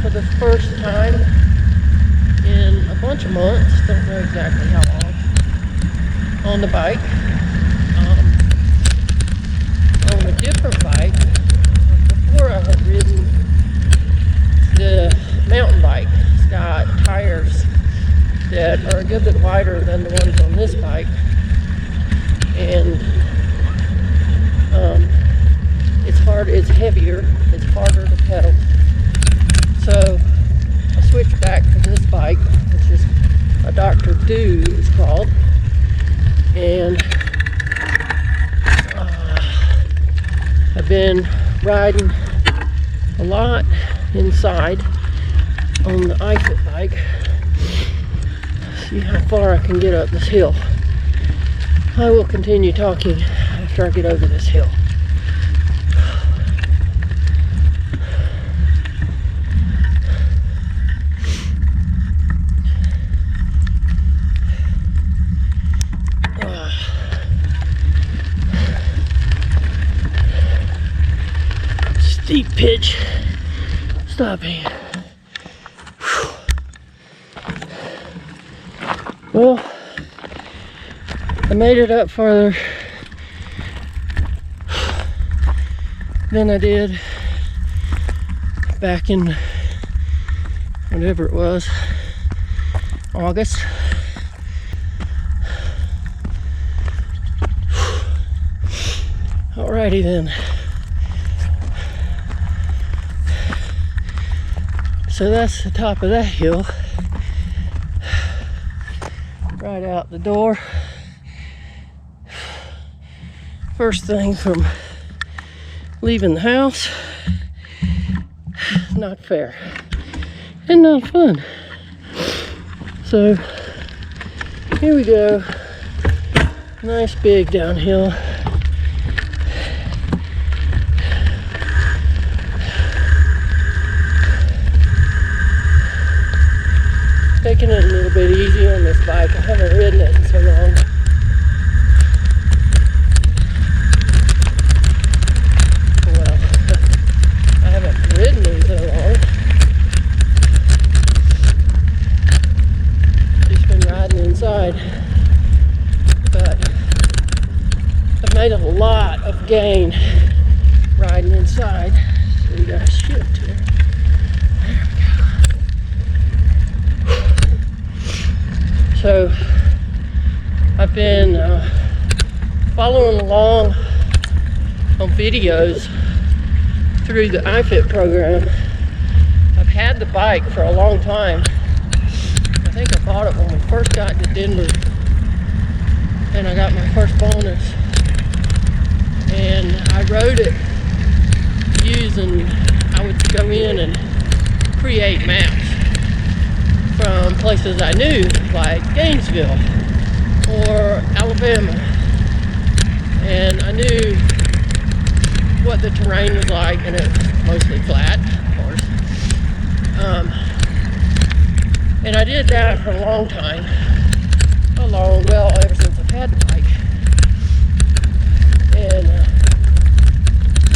for the first time in a bunch of months, don't know exactly how long, on the bike. On a different bike. Before I had ridden the mountain bike. It's got tires that are a good bit wider than the ones on this bike, and it's heavier, it's harder to pedal. So I switched back to this bike, which is a Dr. Do it's called, and I've been riding a lot inside on the iFit bike. See how far I can get up this hill. I will continue talking after I get over this hill. Steep pitch, stopping. Well, I made it up farther than I did back in whatever it was, August. Alrighty then. So that's the top of that hill. Right out the door. First thing from leaving the house. Not fair and not fun. So here we go. Nice big downhill. Taking it a little bit easy on this bike. I haven't ridden it in so long. Well, I haven't ridden it in so long. Just been riding inside. But I've made a lot of gain riding inside. So we got to shift here. So I've been following along on videos through the iFit program. I've had the bike for a long time. I think I bought it when we first got to Denver, and I got my first bonus. And I rode it using, I would go in and create maps from places I knew, like Gainesville or Alabama, and I knew what the terrain was like, and it was mostly flat, of course. And I did that for a long time, ever since I've had the bike. And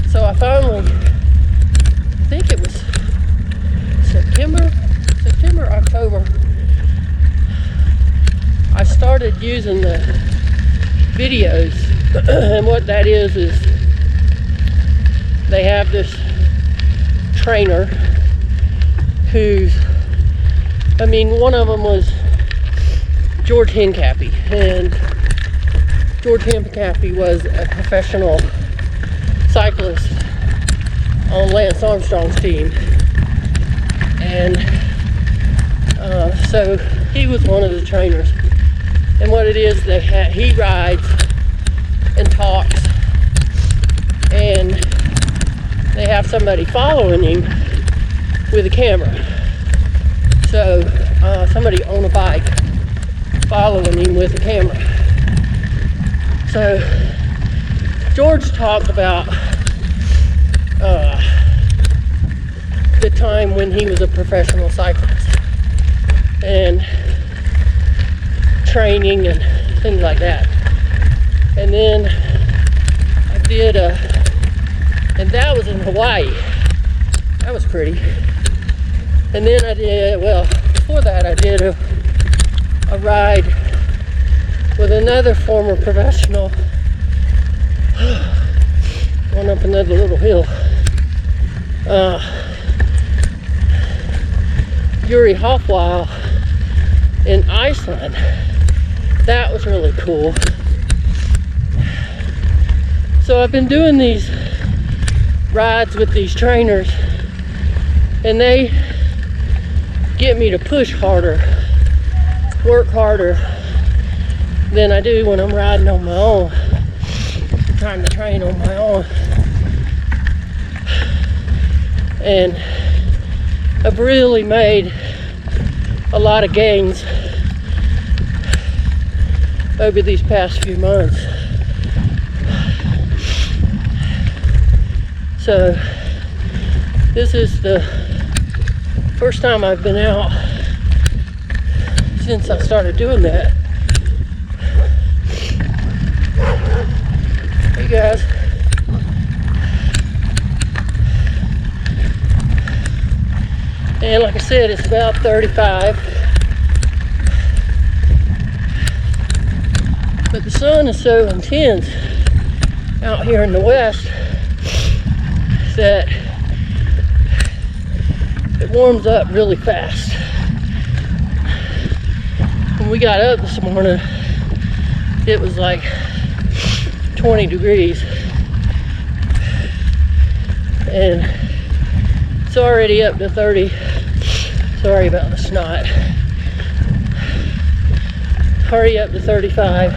so I finally, I think it was September, October, I started using the videos. And what that is they have this trainer who's, one of them was George Hincapie, and George Hincapie was a professional cyclist on Lance Armstrong's team. And so he was one of the trainers. And what it is, he rides and talks, and they have somebody following him with a camera. So somebody on a bike following him with a camera. So George talked about the time when he was a professional cyclist and training and things like that. And then I did and that was in Hawaii. That was pretty. And then I did, well, before that I did a ride with another former professional going up another little hill. Yuri Hofweiler in Iceland. That was really cool. So I've been doing these rides with these trainers, and they get me to push harder, work harder than I do when I'm riding on my own, trying to train on my own. And I've really made a lot of gains over these past few months. So this is the first time I've been out since I started doing that. Hey guys. And like I said, it's about 35. But the sun is so intense out here in the west that it warms up really fast. When we got up this morning, it was like 20 degrees. And it's already up to 30. Sorry about the snot. Already up to 35.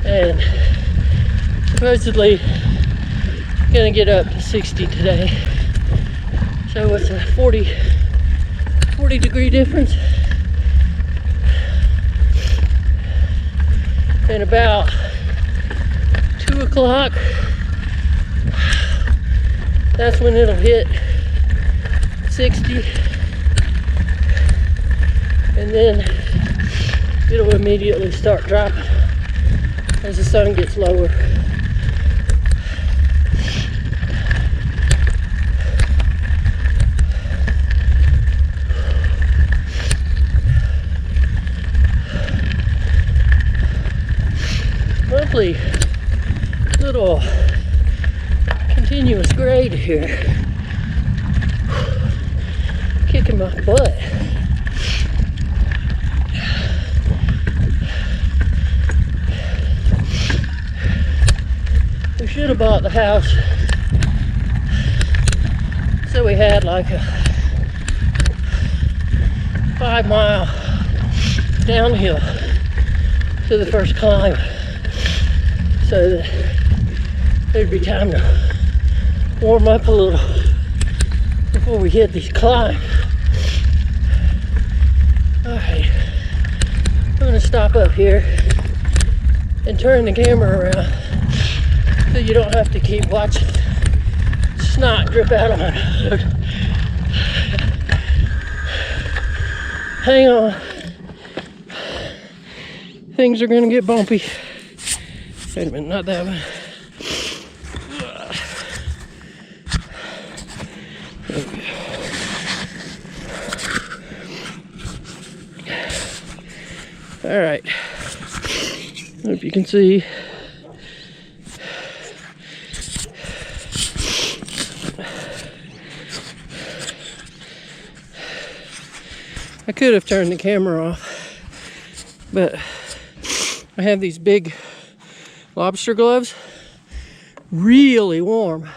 And supposedly gonna get up to 60 today. So it's a 40 degree difference. And about 2 o'clock, that's when it'll hit 60. And then it'll immediately start dropping as the sun gets lower. Lovely little continuous grade here. Kicking my butt. We should have bought the house so we had like a 5-mile downhill to the first climb, so that there'd be time to warm up a little before we hit these climbs. Alright, I'm gonna stop up here and turn the camera around so you don't have to keep watching snot drip out of my nose. Hang on. Things are gonna get bumpy. Wait a minute, not that one. All right. Hope you can see. I could have turned the camera off, but I have these big lobster gloves, really warm,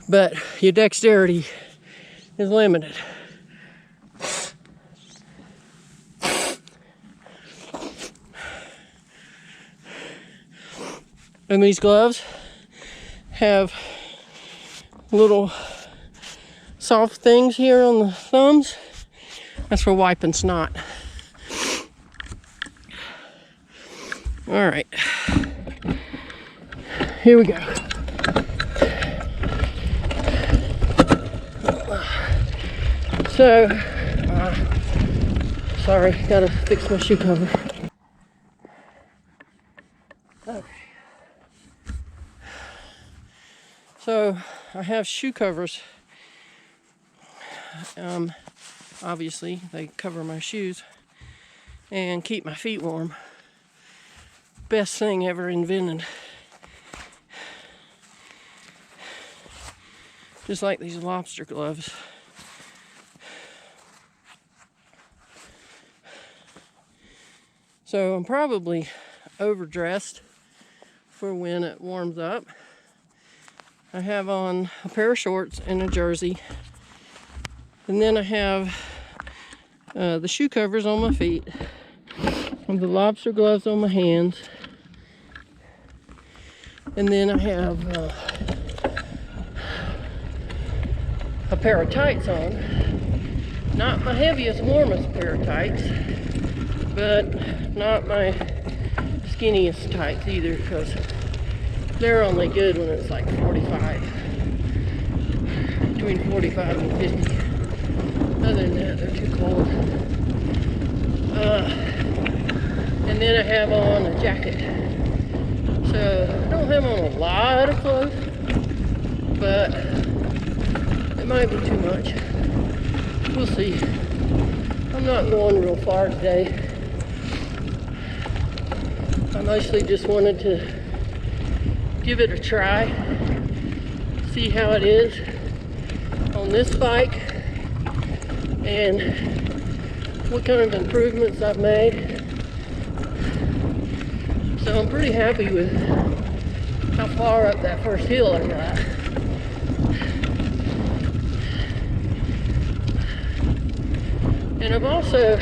but your dexterity is limited. And these gloves have little soft things here on the thumbs. That's for wiping snot. All right, here we go. So, sorry, gotta fix my shoe cover. Okay. So I have shoe covers. Obviously, they cover my shoes and keep my feet warm. Best thing ever invented. Just like these lobster gloves. So I'm probably overdressed for when it warms up. I have on a pair of shorts and a jersey. And then I have the shoe covers on my feet and the lobster gloves on my hands. And then I have a pair of tights on. Not my heaviest, warmest pair of tights, but not my skinniest tights either, because they're only good when it's like 45, between 45 and 50. Other than that, they're too cold. And then I have on a jacket. So I don't have on a lot of clothes, but it might be too much. We'll see. I'm not going real far today. I mostly just wanted to give it a try, see how it is on this bike, and what kind of improvements I've made. So I'm pretty happy with how far up that first hill I got. And I've also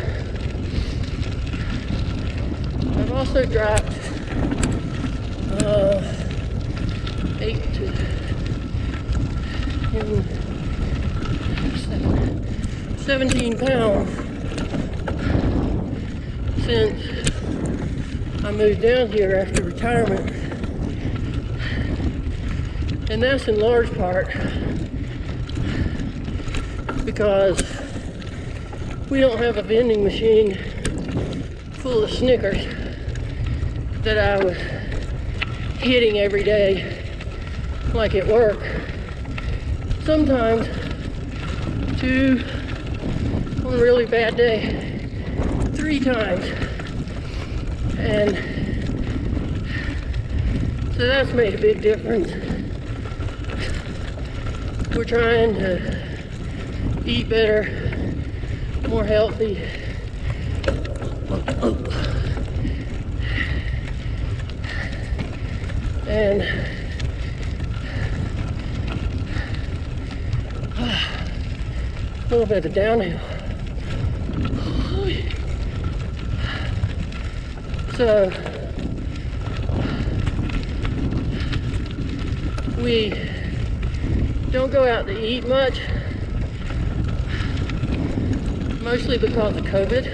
dropped 17 pounds since I moved down here after retirement. And that's in large part because we don't have a vending machine full of Snickers that I was hitting every day like at work. Sometimes 2, on a really bad day, 3 times. And so that's made a big difference. We're trying to eat better, more healthy. And a little bit of downhill. So we don't go out to eat much, mostly because of COVID,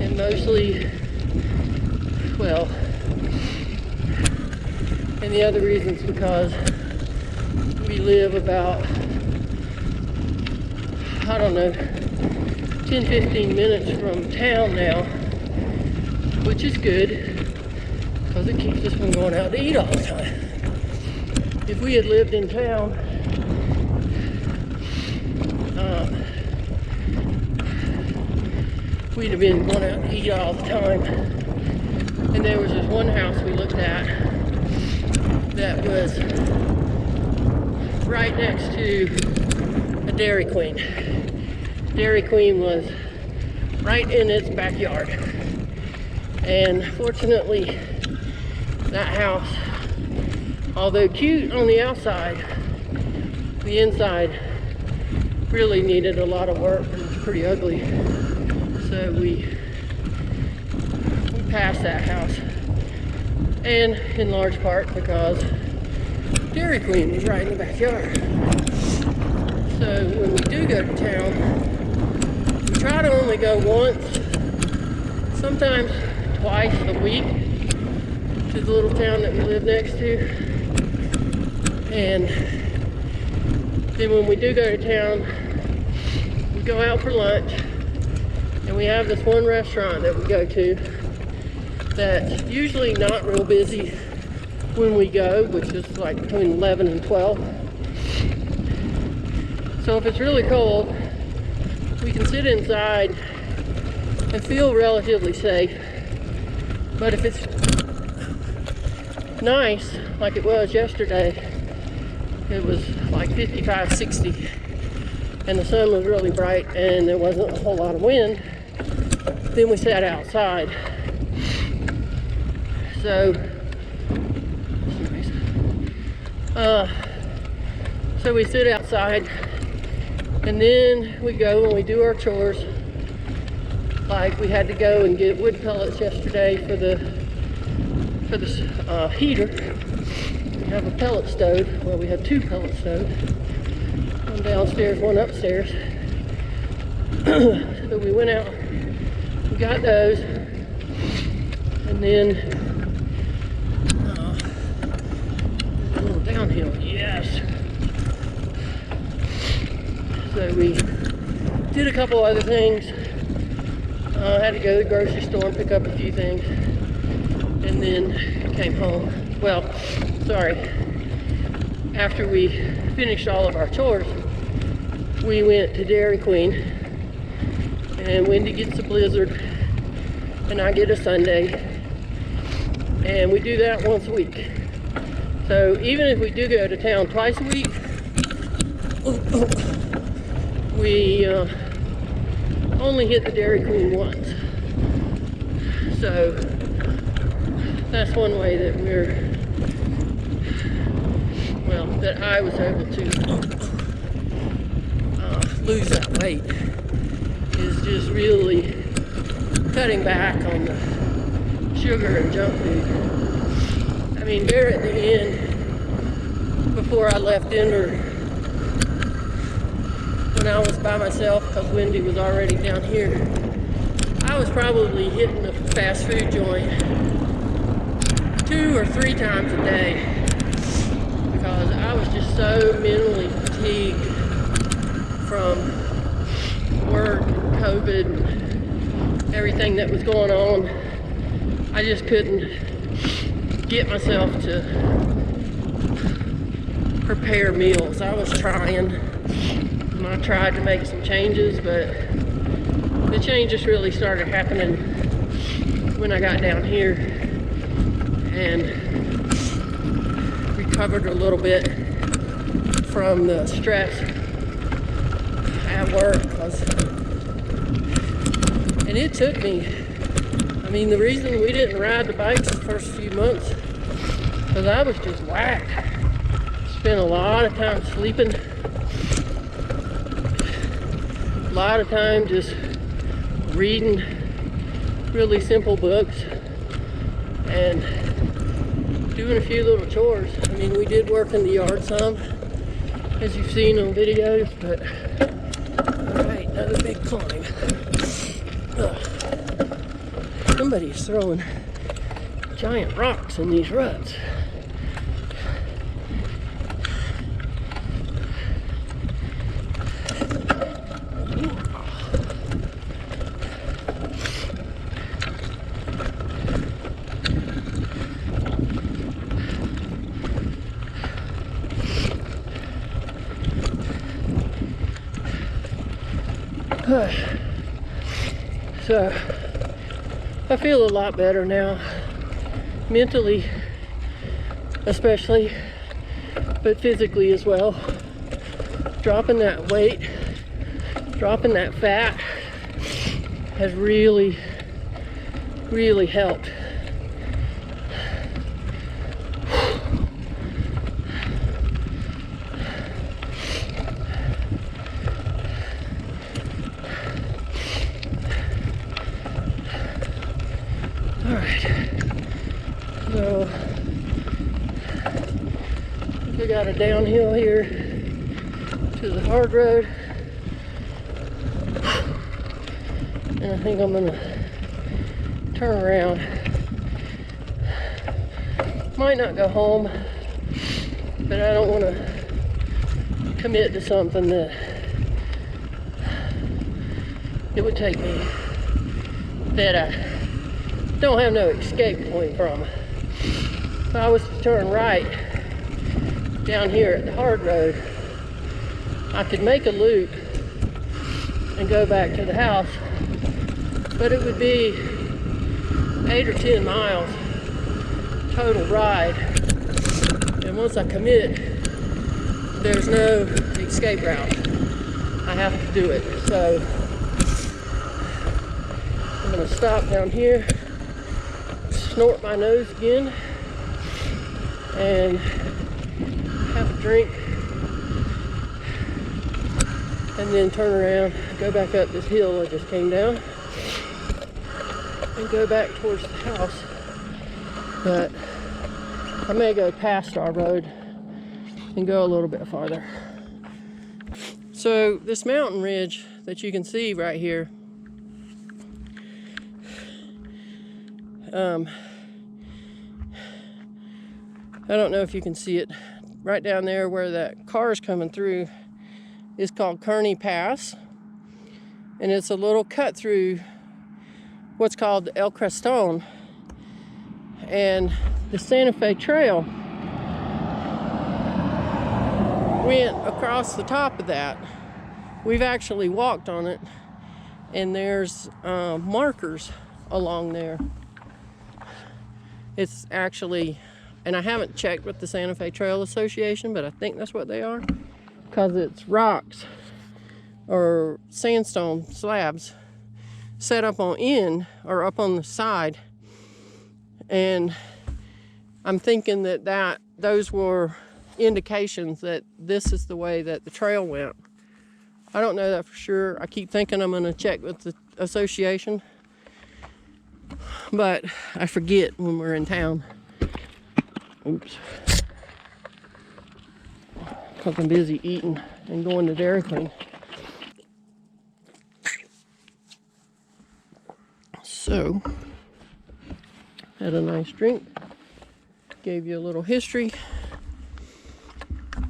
and mostly, well, and the other reason's because we live about, I don't know, 10-15 minutes from town now, which is good because it keeps us from going out to eat all the time. If we had lived in town, we'd have been going out to eat all the time. And there was this one house we looked at that was right next to a Dairy Queen. Dairy Queen was right in its backyard. And fortunately, that house, although cute on the outside, the inside really needed a lot of work. It was pretty ugly. So we passed that house. And in large part because Dairy Queen was right in the backyard. So when we do go to town, we try to only go once, sometimes twice a week, to the little town that we live next to. And then when we do go to town, we go out for lunch, and we have this one restaurant that we go to that's usually not real busy when we go, which is like between 11 and 12. So if it's really cold, we can sit inside and feel relatively safe. But if it's nice, like it was yesterday, it was like 55, 60, and the sun was really bright and there wasn't a whole lot of wind, then we sat outside. So, so we sit outside, and then we go and we do our chores. Like we had to go and get wood pellets yesterday for the heater. We have a pellet stove. Well, we have two pellet stoves. One downstairs, one upstairs. So we went out, we got those, and then a little downhill, yes. So we did a couple other things. Had to go to the grocery store and pick up a few things, and then came home. Well, sorry. After we finished all of our chores, we went to Dairy Queen, and Wendy gets a Blizzard, and I get a Sundae, and we do that once a week. So even if we do go to town twice a week, we only hit the Dairy Queen once. So that's one way that that I was able to lose that weight, is just really cutting back on the sugar and junk food. I mean, there at the end, before I left Denver, when I was by myself, because Wendy was already down here, I was probably hitting the fast food joint 2 or 3 times a day, because I was just so mentally fatigued from work, COVID, and everything that was going on. I just couldn't get myself to prepare meals. I was trying. I tried to make some changes, but the changes really started happening when I got down here and recovered a little bit from the stress at work. And it took me, I mean, the reason we didn't ride the bikes the first few months, because I was just whacked. Spent a lot of time sleeping. A lot of time just reading really simple books and doing a few little chores. I mean, we did work in the yard some, as you've seen on videos, but all right, another big climb. Somebody's throwing giant rocks in these ruts. So I feel a lot better now, mentally especially, but physically as well. Dropping that weight, dropping that fat has really, really helped. So we got a downhill here to the hard road, and I think I'm gonna turn around. Might not go home, but I don't want to commit to something that it would take me, that I don't have no escape point from. if I was to turn right down here at the hard road, I could make a loop and go back to the house, but it would be 8 or 10 miles total ride, and once I commit, there's no escape route. I have to do it. So I'm gonna stop down here, snort my nose again, and have a drink, and then turn around, go back up this hill I just came down, and go back towards the house. But I may go past our road and go a little bit farther. So this mountain ridge that you can see right here, I don't know if you can see it, right down there where that car is coming through is called Kearney Pass, and it's a little cut through what's called El Creston, and the Santa Fe Trail went across the top of that. We've actually walked on it, and there's markers along there. It's actually, and I haven't checked with the Santa Fe Trail Association, but I think that's what they are, because it's rocks or sandstone slabs set up on end or up on the side, and I'm thinking that those were indications that this is the way that the trail went. I don't know that for sure. I keep thinking I'm going to check with the association, but I forget when we're in town. Oops. Because I'm busy eating and going to Dairy Queen. So, had a nice drink. Gave you a little history.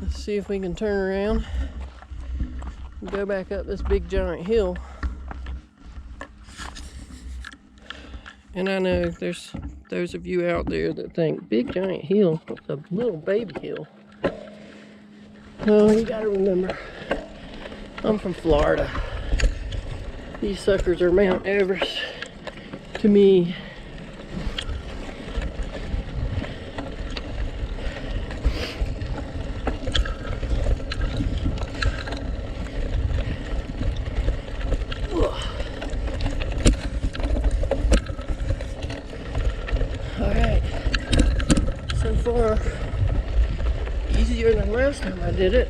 Let's see if we can turn around and go back up this big giant hill. And I know there's those of you out there that think big giant hill, it's a little baby hill. No, you gotta remember, I'm from Florida. These suckers are Mount Everest to me. Far easier than last time I did it.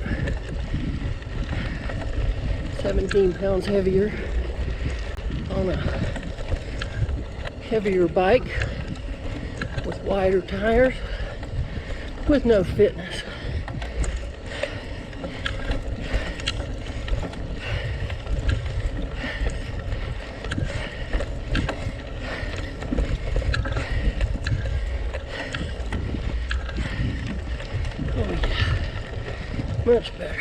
17 pounds heavier on a heavier bike with wider tires with no fitness. Much better.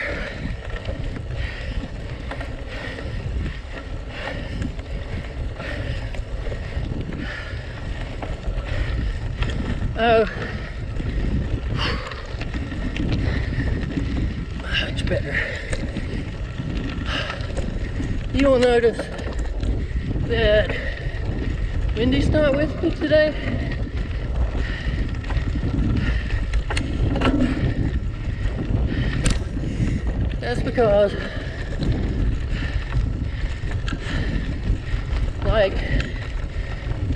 Oh, much better. You'll notice that Wendy's not with me today. That's because, like,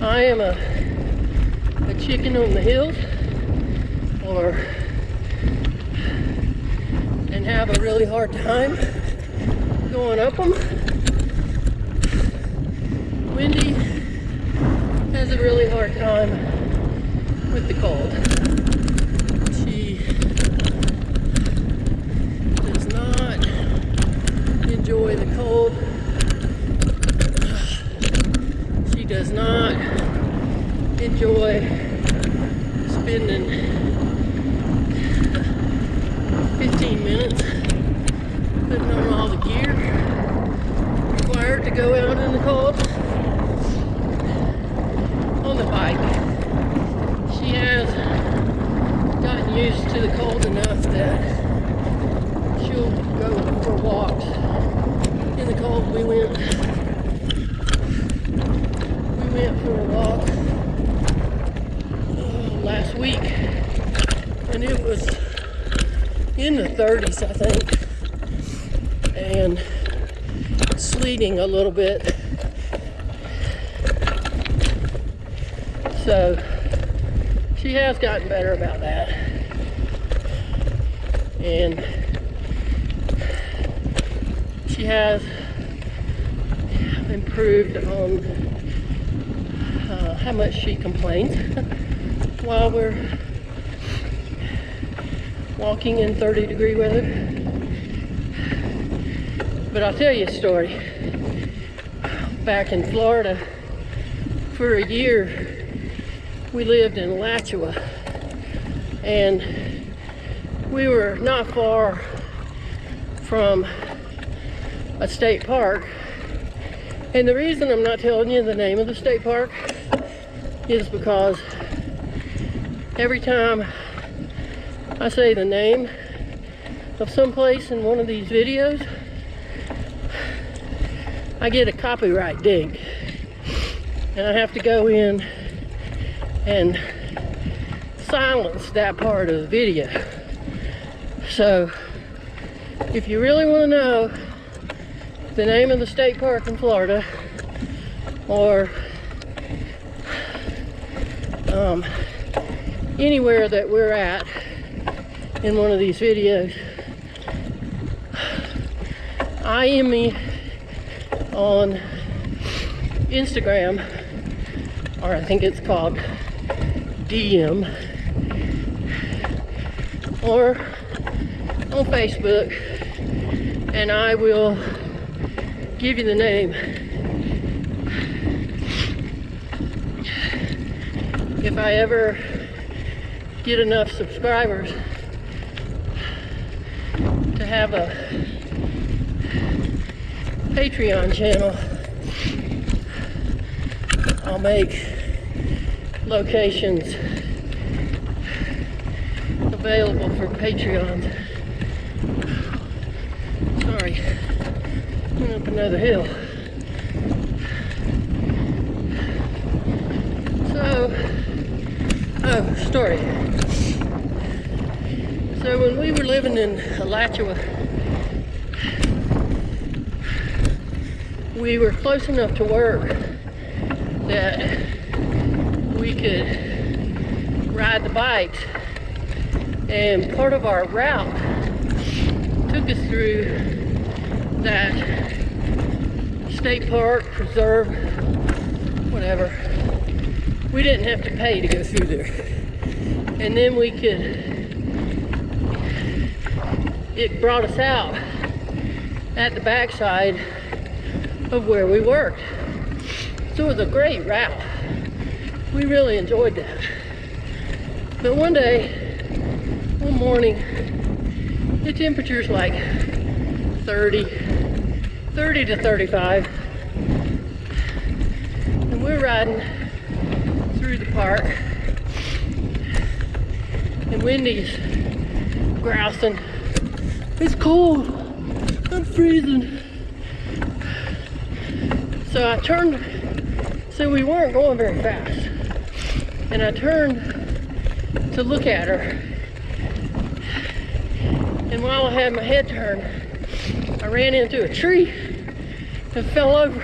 I am a chicken on the hills, and have a really hard time going up them. Wendy has a really hard time with the cold. She does not enjoy the cold. She does not enjoy spending 15 minutes putting on all the gear required to go out in the cold. On the bike, she has used to the cold enough that she'll go for walks in the cold. We went for a walk last week, and it was in the 30s, I think, and sleeting a little bit. So she has gotten better about that, and she has improved on how much she complains while we're walking in 30-degree weather. But I'll tell you a story. Back in Florida, for a year, we lived in Alachua, and we were not far from a state park. And the reason I'm not telling you the name of the state park is because every time I say the name of some place in one of these videos, I get a copyright ding, and I have to go in and silence that part of the video. So if you really want to know the name of the state park in Florida, or anywhere that we're at in one of these videos, IM me on Instagram, or I think it's called DM, or on Facebook, and I will give you the name. If I ever get enough subscribers to have a Patreon channel, I'll make locations available for Patreons. Sorry, went up another hill. So, story. So when we were living in Alachua, we were close enough to work that we could ride the bikes, and part of our route took us through that state park, preserve, whatever. We didn't have to pay to go through there, and then it brought us out at the backside of where we worked. So it was a great route. We really enjoyed that. But one morning, the temperature's like 30 to 35. And we're riding through the park, and Wendy's grousing, "It's cold, I'm freezing." So I turned, so we weren't going very fast, and I turned to look at her, and while I had my head turned, I ran into a tree and fell over,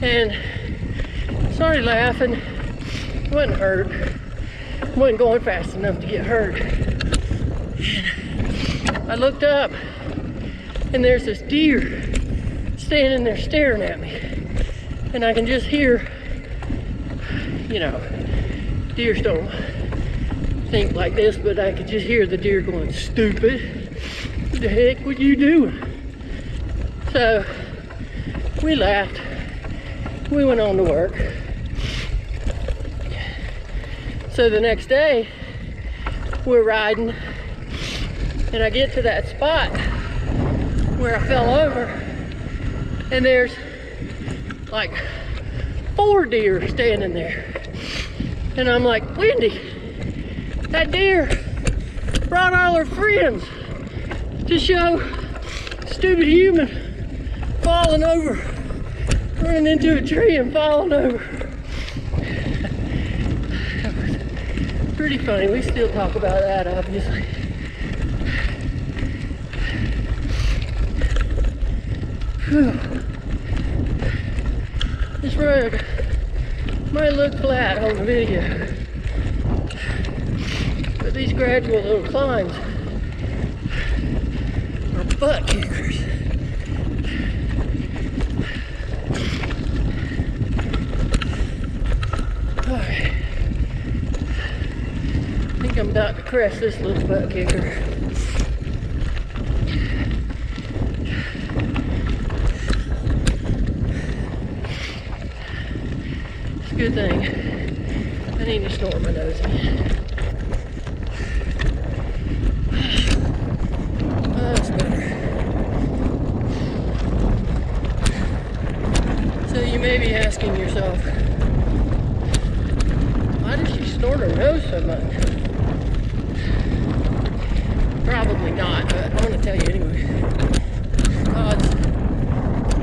and started laughing. I wasn't hurt. I wasn't going fast enough to get hurt. And I looked up, and there's this deer standing there staring at me, and I can just hear, you know, deers don't think like this, but I could just hear the deer going, "Stupid, what the heck were you doing?" So we laughed. We went on to work. So the next day, we're riding, and I get to that spot where I fell over, and there's like 4 deer standing there. And I'm like, "Wendy, That deer brought all her friends to show stupid human falling over, running into a tree and falling over. Pretty funny. We still talk about that, obviously. Whew. This road might look flat on the video, but these gradual little climbs are butt kickers. Alright. I think I'm about to crest this little butt kicker. It's a good thing. I need to snort my nose in. That's better. So you may be asking yourself, why does she snort her nose so much? Probably not, but I want to tell you anyway. Because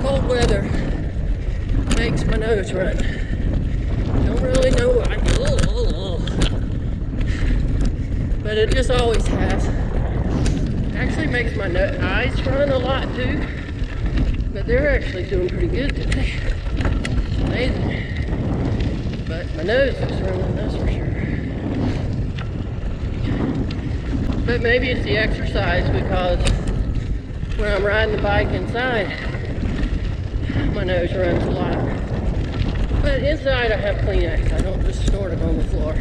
cold weather makes my nose run. Don't really know why. But it just always has. Actually makes my eyes run a lot too. But they're actually doing pretty good today. It's amazing. But my nose is running, that's for sure. But maybe it's the exercise, because when I'm riding the bike inside, my nose runs a lot. But inside I have Kleenex. I don't just snort it on the floor.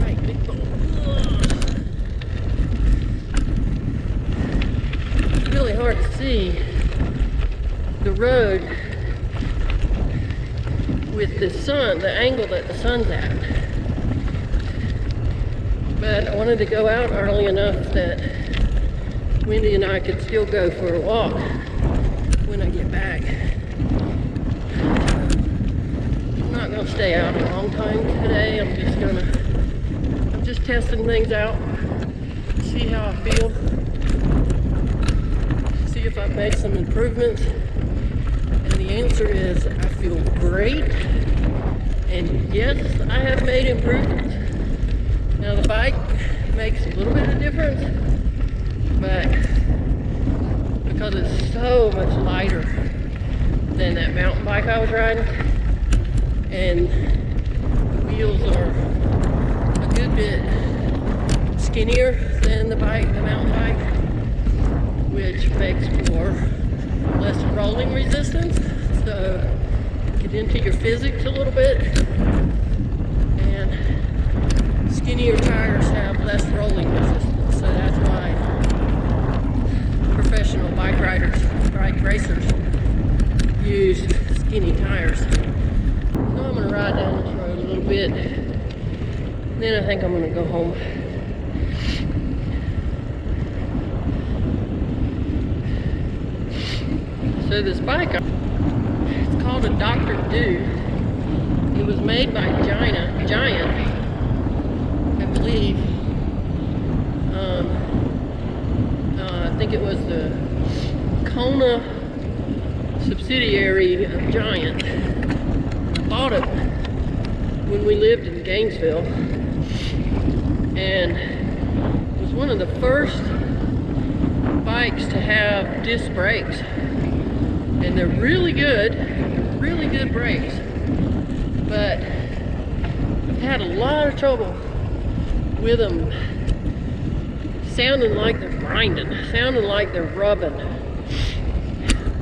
Right, big bowl. It's really hard to see the road with the sun, the angle that the sun's at. But I wanted to go out early enough that Wendy and I could still go for a walk when I get back. I'm not gonna stay out a long time today. I'm just testing things out, see how I feel, see if I've made some improvements. And the answer is I feel great. And yes, I have made improvements. Now the bike makes a little bit of difference, but because it's so much lighter than that mountain bike I was riding, and the wheels are a good bit skinnier than the mountain bike, which makes for less rolling resistance. So get into your physics a little bit, and skinnier tires have less rolling resistance. So that's why professional bike racers use skinny tires. So I'm gonna ride down this road a little bit, then I think I'm gonna go home. So this bike, it's called a Dr. Do. It was made by Giant, I believe. I think it was the Kona subsidiary of Giant. Bought it when we lived in Gainesville, and it was one of the first bikes to have disc brakes. And they're really good brakes, but I've had a lot of trouble with them sounding like they're grinding, sounding like they're rubbing.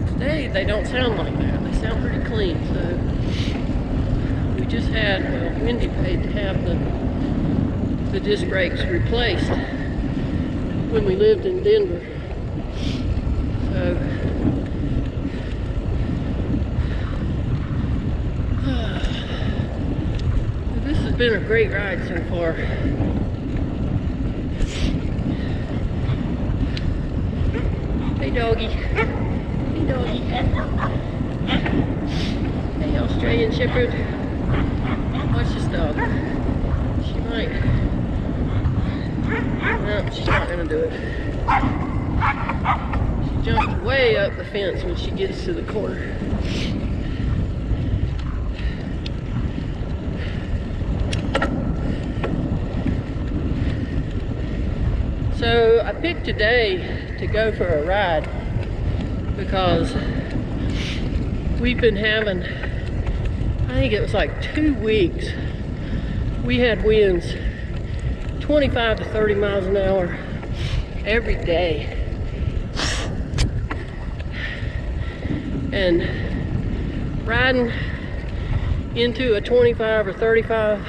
Today they don't sound like that. They sound pretty clean. So we just had, Wendy paid to have the disc brakes replaced when we lived in Denver. So this has been a great ride so far. Hey doggy. Hey doggy. Hey Australian Shepherd. No, she's not gonna do it. She jumps way up the fence when she gets to the corner. So I picked today to go for a ride because we've been having, I think it was like 2 weeks, we had winds 25 to 30 miles an hour every day. And riding into a 25 or 35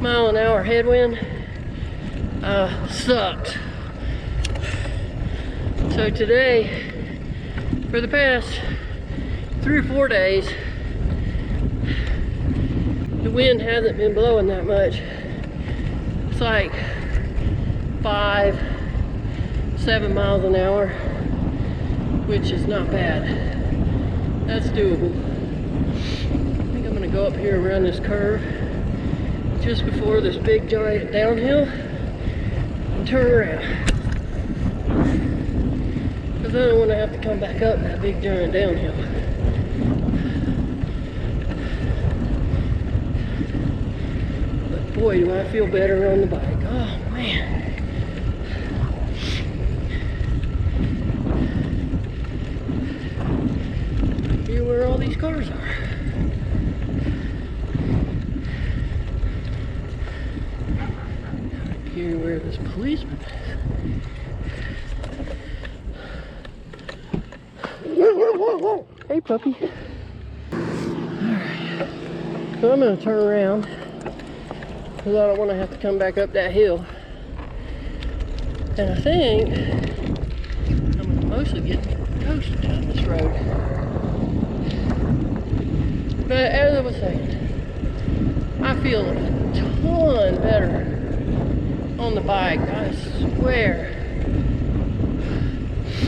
mile an hour headwind sucked. So today, for the past 3 or 4 days, the wind hasn't been blowing that much. It's like 5, 7 miles an hour, which is not bad. That's doable. I think I'm gonna go up here around this curve just before this big giant downhill and turn around. Because I don't want to have to come back up that big giant downhill. But boy, do I feel better on the bike. Oh man. Here where all these cars are. Here where this policeman is. Hey puppy. Alright. So I'm gonna turn around because I don't want to have to come back up that hill. And I think I'm gonna mostly get coasted down this road. But as I was saying, I feel a ton better on the bike, I swear.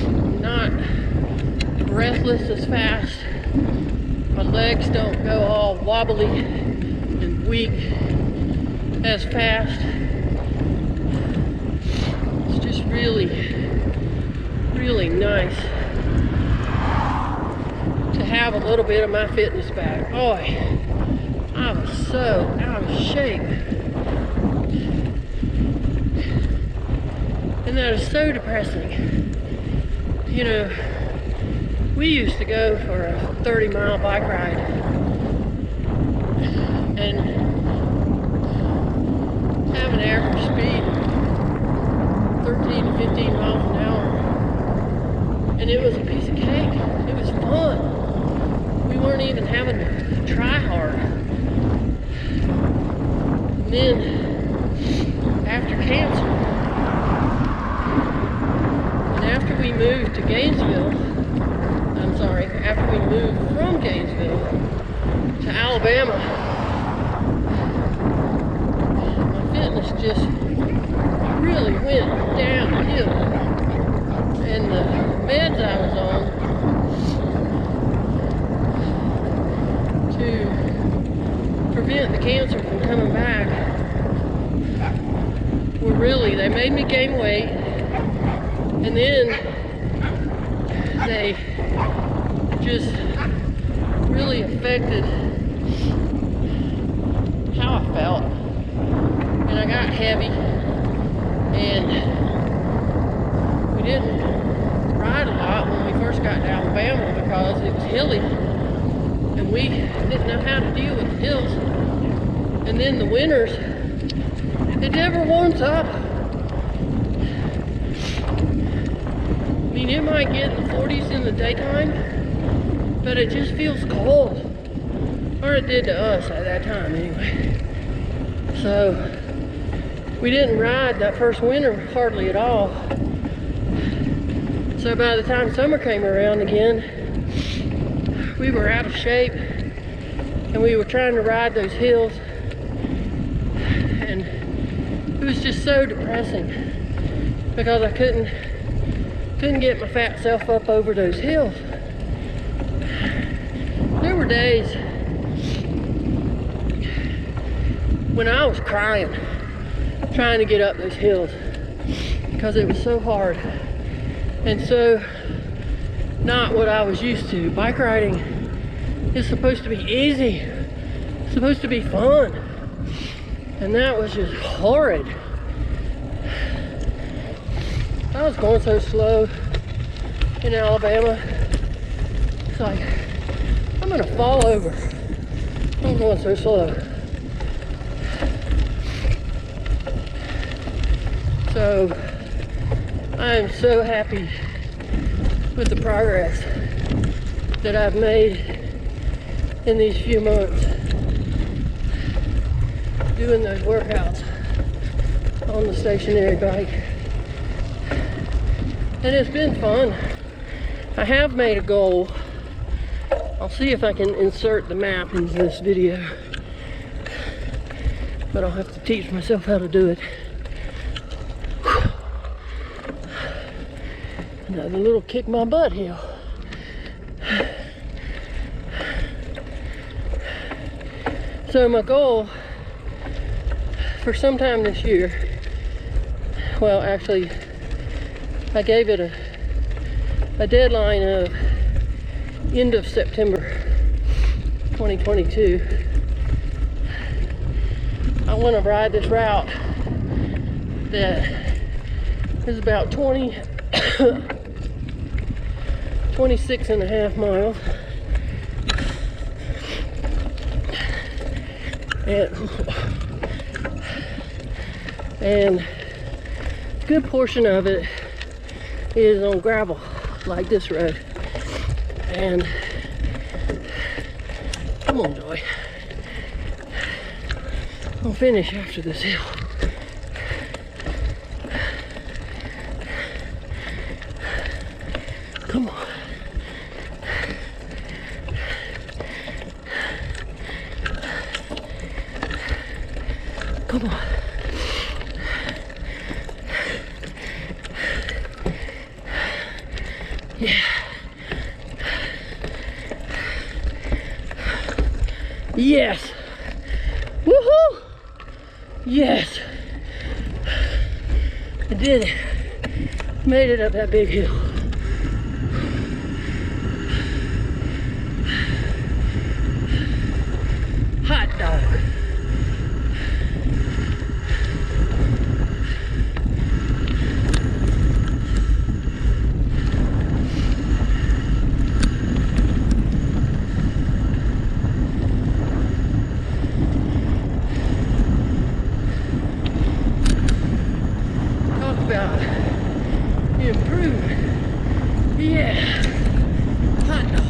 I'm not breathless as fast. My legs don't go all wobbly and weak as fast. It's just really, really nice to have a little bit of my fitness back. Boy, I was so out of shape. And that is so depressing. You know, we used to go for a 30-mile bike ride and have an average speed 13 to 15 miles an hour. And it was a piece of cake. It was fun. We weren't even having to try hard. And then after cancer, after we moved to Gainesville, after we moved from Gainesville to Alabama, my fitness just really went downhill. And the meds I was on to prevent the cancer from coming back were really, they made me gain weight. And then they just really affected how I felt. And I got heavy. And we didn't ride a lot when we first got to Alabama because it was hilly. And we didn't know how to deal with the hills. And then the winters, it never warms up. I mean, it might get in the 40s in the daytime, but it just feels cold. Or it did to us at that time anyway. So, we didn't ride that first winter hardly at all. So by the time summer came around again, we were out of shape and we were trying to ride those hills. And it was just so depressing because I couldn't get my fat self up over those hills. There were days when I was crying trying to get up those hills. because it was so hard and so not what I was used to. Bike riding is supposed to be easy, it's supposed to be fun, and that was just horrid. I was going so slow in Alabama. It's like, I'm gonna fall over. I'm going so slow. So, I am so happy with the progress that I've made in these few months doing those workouts on the stationary bike. And it's been fun. I have made a goal. I'll see if I can insert the map into this video, but I'll have to teach myself how to do it. Another little kick my butt hill. So my goal for sometime this year, well actually I gave it a deadline of end of September 2022. I want to ride this route that is about 26 and a half miles. And a good portion of it is on gravel, like this road. And come on, Joy. I'll finish after this hill. Come on. Come on. Yeah. Yes. Woohoo! Yes. I did it. Made it up that big hill. Hot dog. About improvement. Yeah. Hot dog.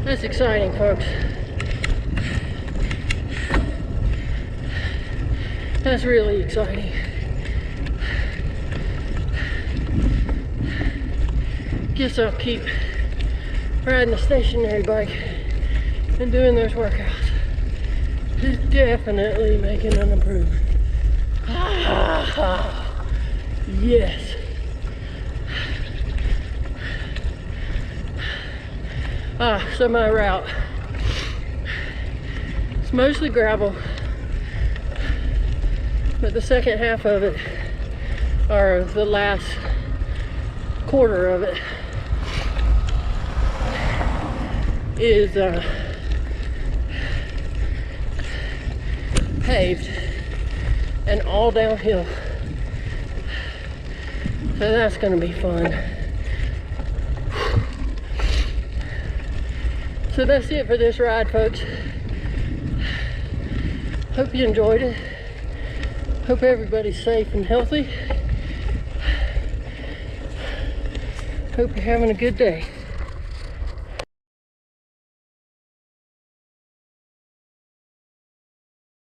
That's exciting, folks. That's really exciting. Guess I'll keep riding the stationary bike and doing those workouts. It's definitely making an improvement. Ah, yes. So my route, it's mostly gravel, but the second half of it, or the last quarter of it, is paved and all downhill. So that's going to be fun. So that's it for this ride, folks. Hope you enjoyed it. Hope everybody's safe and healthy. Hope you're having a good day.